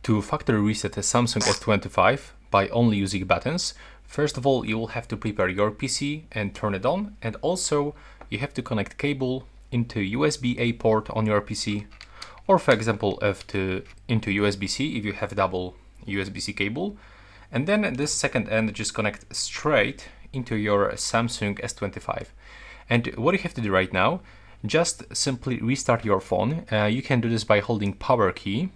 To factory reset a Samsung S25 by only using buttons, first of all you will have to prepare your PC and turn it on, and also you have to connect cable into USB-A port on your PC, or for example into USB-C if you have double USB-C cable, and then this second end just connect straight into your Samsung S25. And what you have to do right now, just simply restart your phone. You can do this by holding power key.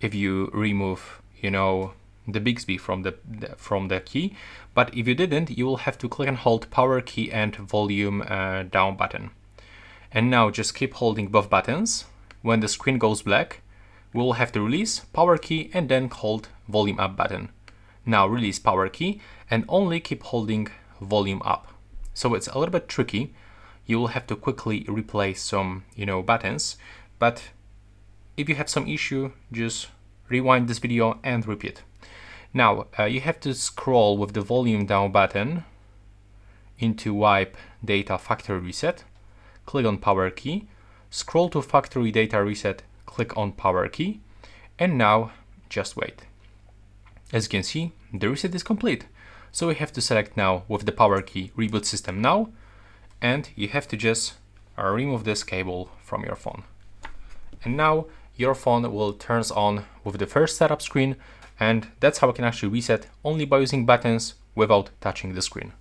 If you remove, the Bixby from the key, but if you didn't, you will have to click and hold power key and volume down button. And now just keep holding both buttons. When the screen goes black, we will have to release power key and then hold volume up button. Now release power key and only keep holding volume up. So it's a little bit tricky. You will have to quickly replace some, buttons, but if you have some issue, just rewind this video and repeat. Now you have to scroll with the volume down button into wipe data factory reset, click on power key, scroll to factory data reset, click on power key, and now just wait. As you can see, the reset is complete. So we have to select now with the power key reboot system now, and you have to just remove this cable from your phone. And now your phone will turn on with the first setup screen, and that's how we can actually reset only by using buttons without touching the screen.